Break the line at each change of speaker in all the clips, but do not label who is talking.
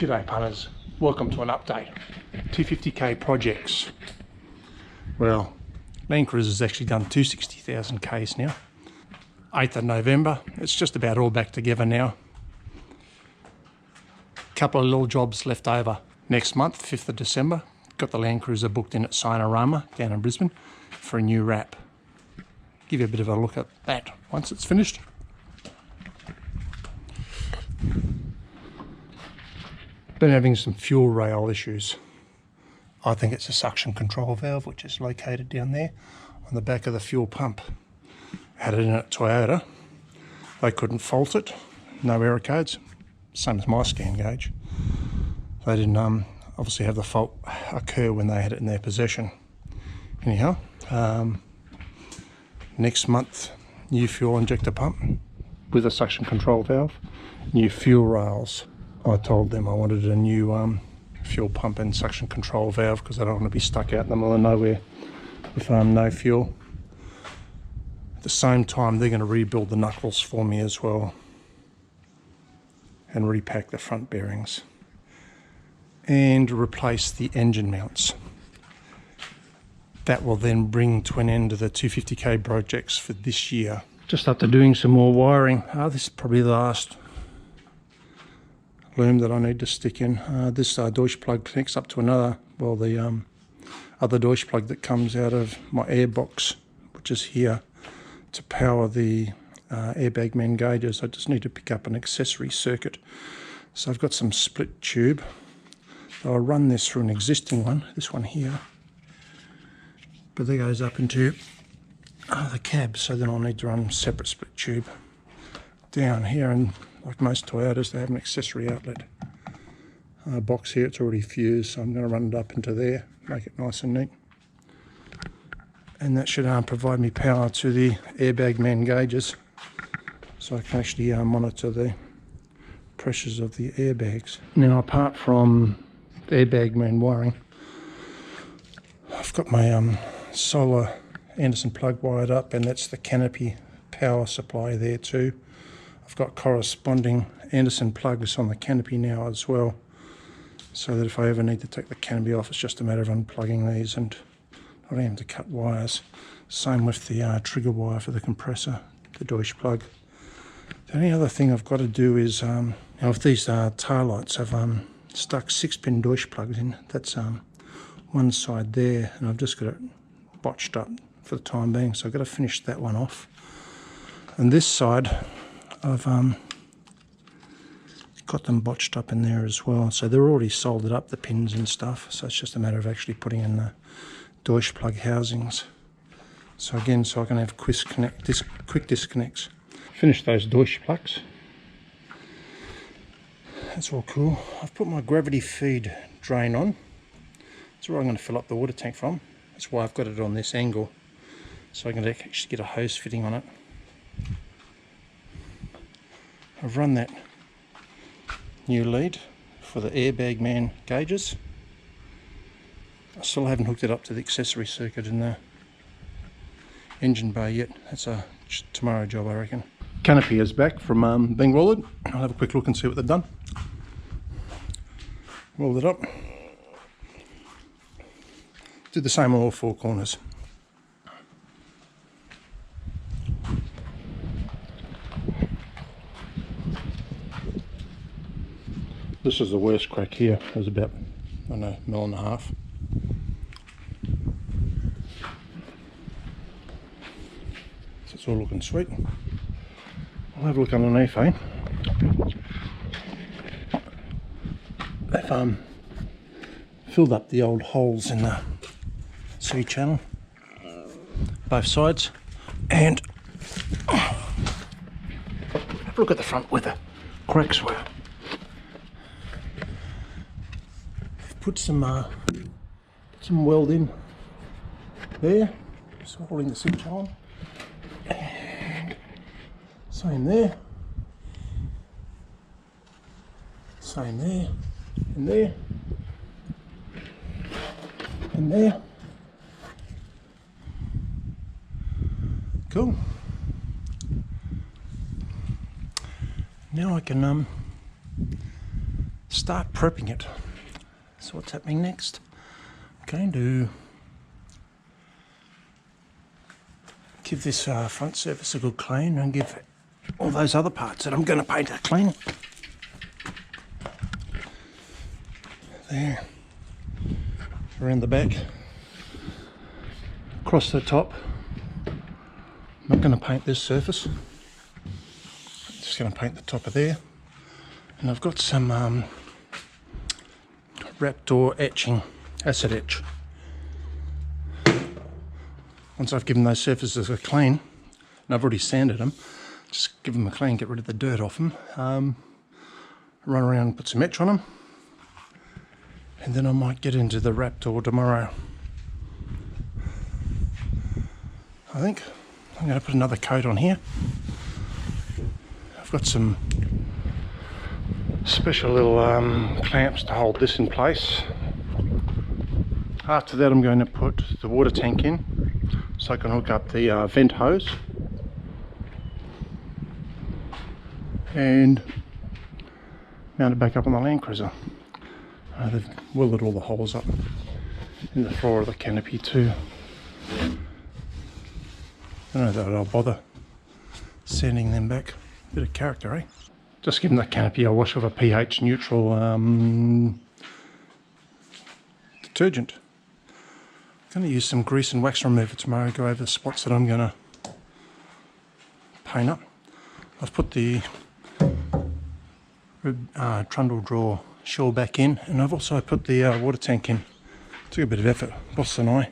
G'day punters, welcome to an update. 250k projects. Well, Landcruiser has actually done 260,000 Ks now. 8th of November, it's just about all back together now. Couple of little jobs left over. Next month, 5th of December, got the Landcruiser booked in at Solenoid down in Brisbane for a new wrap. Give you a bit of a look at that once it's finished. Been having some fuel rail issues. I think it's a suction control valve which is located down there on the back of the fuel pump. Had it in at Toyota. They couldn't fault it. No error codes. Same as my scan gauge. They didn't obviously have the fault occur when they had it in their possession. Anyhow, next month, new fuel injector pump with a suction control valve, new fuel rails. I told them I wanted a new fuel pump and suction control valve because I don't want to be stuck out in the middle of nowhere with no fuel. At the same time, they're going to rebuild the knuckles for me as well and repack the front bearings and replace the engine mounts. That will then bring to an end to the 250k projects for this year. Just after doing some more wiring, this is probably the last loom that I need to stick in. This Deutsch plug connects up to another, well, the other Deutsch plug that comes out of my air box, which is here, to power the airbag main gauges. I just need to pick up an accessory circuit. So I've got some split tube. I'll run this through an existing one, this one here, but that goes up into the cab, so then I'll need to run separate split tube down here, and like most Toyotas, they have an accessory outlet box here. It's already fused, so I'm going to run it up into there, make it nice and neat. And that should provide me power to the airbag man gauges, so I can actually monitor the pressures of the airbags. Now, apart from the airbag man wiring, I've got my solar Anderson plug wired up, and that's the Canopy power supply there too. I've got corresponding Anderson plugs on the Canopy now as well, so that if I ever need to take the Canopy off, it's just a matter of unplugging these and not having to cut wires. Same with the trigger wire for the compressor, the Deutsch plug. The only other thing I've got to do is, now if these tail lights have stuck 6-pin Deutsch plugs in, that's one side there, and I've just got it botched up for the time being, so I've got to finish that one off. And this side, I've got them botched up in there as well, so they're already soldered up, the pins and stuff, so it's just a matter of actually putting in the Deutsch plug housings. So again, so I can have quick disconnects. Finish those Deutsch plugs. That's all cool. I've put my gravity feed drain on. That's where I'm going to fill up the water tank from. That's why I've got it on this angle, so I can actually get a hose fitting on it. I've run that new lead for the airbag man gauges. I still haven't hooked it up to the accessory circuit in the engine bay yet. That's a tomorrow job, I reckon. Canopy is back from being welded. I'll have a quick look and see what they've done. Weld it up. Did the same on all 4 corners. This is the worst crack here. It was about, I don't know, 1.5 mils. So it's all looking sweet. I'll have a look underneath, eh? They've filled up the old holes in the C-channel, both sides, and have a look at the front where the cracks were. Put some weld in there, just holding the C-channel, and same there, same there, and there, and there. Cool. Now I can start prepping it. So what's happening next? I'm going to give this front surface a good clean and give all those other parts that I'm going to paint a clean. There, around the back, across the top. I'm not going to paint this surface, I'm just going to paint the top of there. And I've got some wrap door etching, acid etch. Once I've given those surfaces a clean, and I've already sanded them, just give them a clean, get rid of the dirt off them, run around and put some etch on them, and then I might get into the wrap door tomorrow. I think I'm going to put another coat on here. I've got some special little clamps to hold this in place. After that I'm going to put the water tank in so I can hook up the vent hose and mount it back up on the Landcruiser. They've welded all the holes up in the floor of the canopy too. I don't know that I'll bother sanding them back. Bit of character, eh? Just giving the canopy a wash of a pH neutral detergent. I'm going to use some grease and wax remover tomorrow, go over the spots that I'm going to paint up. I've put the trundle drawer shell back in, and I've also put the water tank in. Took a bit of effort, Boss and I,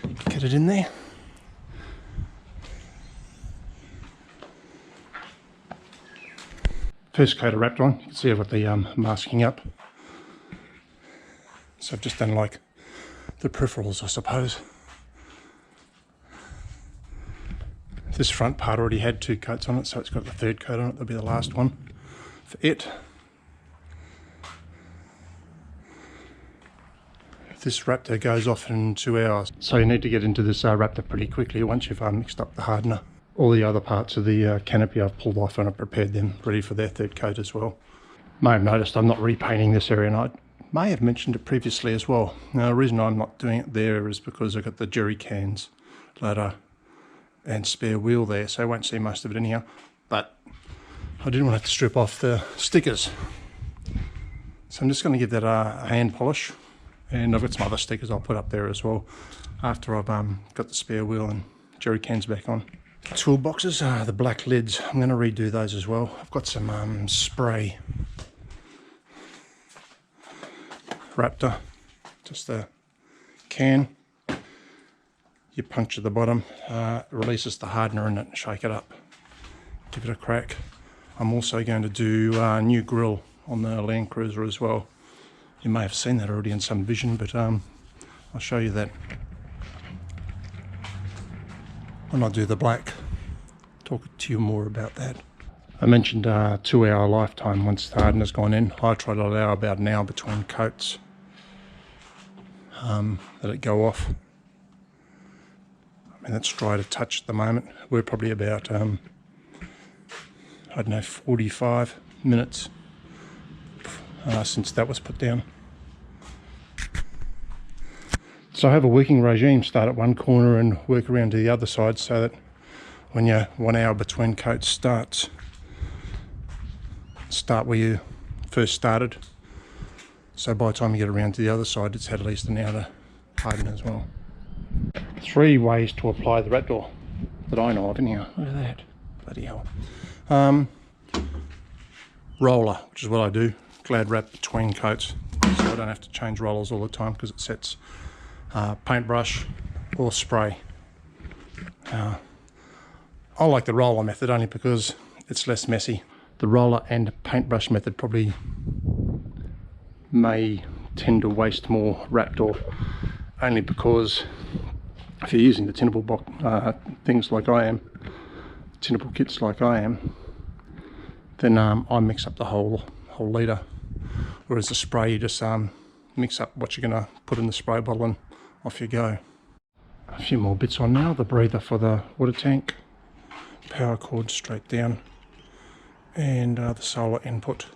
to get it in there. First coat of wrapped on, you can see I've got the masking up. So I've just done like the peripherals, I suppose. This front part already had 2 coats on it, so it's got the 3rd coat on it. That'll be the last one for it. This Raptor goes off in 2 hours, so you need to get into this Raptor pretty quickly once you've mixed up the hardener. All the other parts of the canopy I've pulled off and I've prepared them ready for their 3rd coat as well. May have noticed I'm not repainting this area, and I may have mentioned it previously as well. Now the reason I'm not doing it there is because I've got the jerry cans, ladder and spare wheel there, so I won't see most of it anyhow. But I didn't want to strip off the stickers, so I'm just going to give that a hand polish, and I've got some other stickers I'll put up there as well after I've got the spare wheel and jerry cans back on. Toolboxes, the black lids, I'm going to redo those as well. I've got some spray Raptor, just a can. You puncture the bottom, releases the hardener in it and shake it up. Give it a crack. I'm also going to do a new grill on the Landcruiser as well. You may have seen that already in some vision, but I'll show you that when I do the black. Talk to you more about that. I mentioned 2-hour lifetime once the hardener's gone in. I try to allow about an hour between coats. Let it go off. I mean, that's dry to touch at the moment. We're probably about, I don't know, 45 minutes since that was put down. So I have a working regime, start at one corner and work around to the other side, so that when your 1 hour between coats starts, start where you first started. So by the time you get around to the other side, it's had at least an hour to harden as well. 3 ways to apply the wrap door that I know of anyhow. Look at that, bloody hell. Roller, which is what I do, glad wrap between coats, so I don't have to change rollers all the time because it sets paintbrush or spray. I like the roller method only because it's less messy. The roller and paintbrush method probably may tend to waste more wrap door, only because if you're using the tinnable box things like I am, tinnable kits like I am, then I mix up the whole litre, whereas the spray you just mix up what you're going to put in the spray bottle and off you go. A few more bits on now. The breather for the water tank, power cord straight down, and the solar input.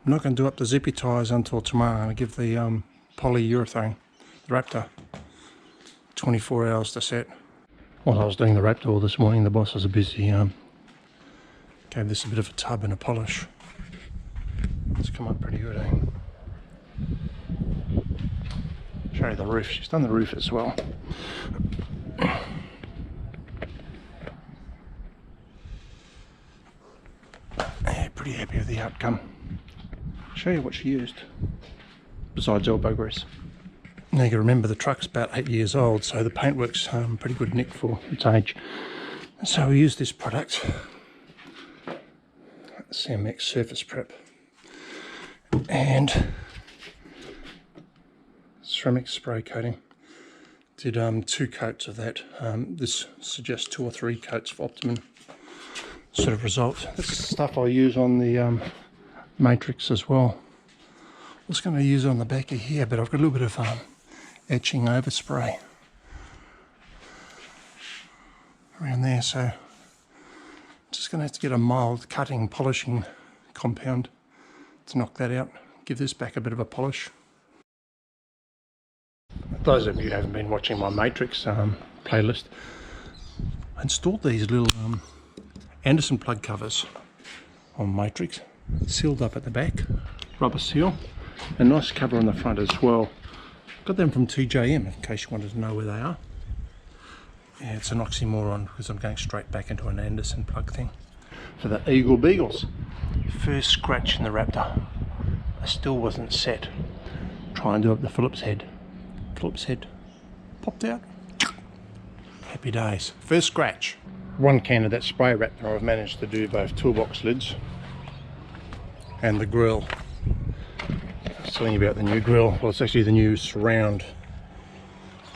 I'm not going to do up the zippy tyres until tomorrow. I'm going to give the polyurethane, the Raptor, 24 hours to set. While I was doing the Raptor all this morning, the boss was busy. Gave this a bit of a tub and a polish. It's come up pretty good, eh? Show you the roof. She's done the roof as well. Yeah, pretty happy with the outcome. Show you what she used besides elbow grease. Now you can remember the truck's about 8 years old, so the paintwork's pretty good nick for its age. So we used this product, CMX Surface Prep, and ceramic spray coating. Did 2 coats of that. This suggests 2 or 3 coats for optimum sort of result. This is stuff I'll use on the matrix as well. I was going to use it on the back of here, but I've got a little bit of etching overspray around there, so I'm just going to have to get a mild cutting polishing compound to knock that out, give this back a bit of a polish. Those of you who haven't been watching my matrix playlist, I installed these little Anderson plug covers on matrix, sealed up at the back, rubber seal, a nice cover on the front as well. Got them from TJM in case you wanted to know where they are. Yeah, it's an oxymoron because I'm going straight back into an Anderson plug thing. For the Eagle Beagles, first scratch in the Raptor. I still wasn't set. Try and do up the Phillips head. Phillips head popped out. Happy days. First scratch. One can of that spray Raptor, I've managed to do both toolbox lids and the grill. I was telling you about the new grill. Well, it's actually the new surround.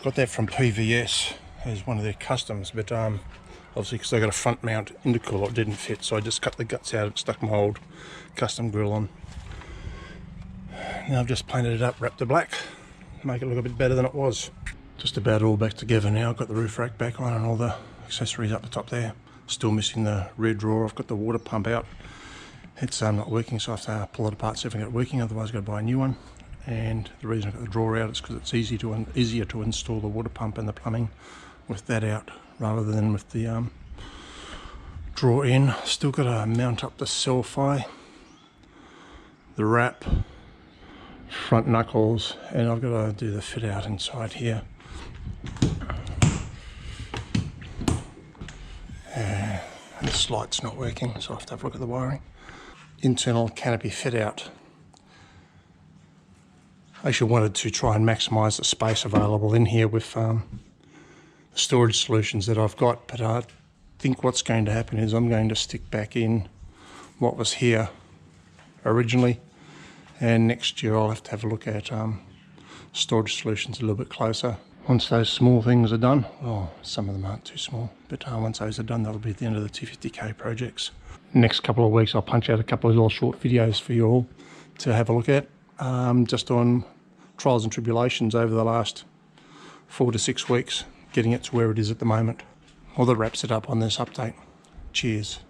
Got that from PVS as one of their customs, but obviously because I got a front mount intercooler, it didn't fit, so I just cut the guts out and stuck my old custom grill on. Now I've just painted it up, Raptor black, make it look a bit better than it was. Just about all back together now. I've got the roof rack back on and all the accessories up the top there. Still missing the rear drawer. I've got the water pump out. It's not working, so I have to pull it apart see if I can get it working, otherwise I've got to buy a new one. And the reason I've got the drawer out is because it's easier to install the water pump and the plumbing with that out rather than with the drawer in. Still got to mount up the Selfie, the wrap, front knuckles, and I've got to do the fit out inside here. This light's not working, so I have to have a look at the wiring. Internal canopy fit out. I actually wanted to try and maximise the space available in here with the storage solutions that I've got, but I think what's going to happen is I'm going to stick back in what was here originally, and next year I'll have to have a look at storage solutions a little bit closer. Once those small things are done, well, some of them aren't too small, but once those are done, that'll be at the end of the 250k projects. Next couple of weeks I'll punch out a couple of little short videos for you all to have a look at, just on trials and tribulations over the last 4 to 6 weeks, getting it to where it is at the moment. Well, that wraps it up on this update. Cheers.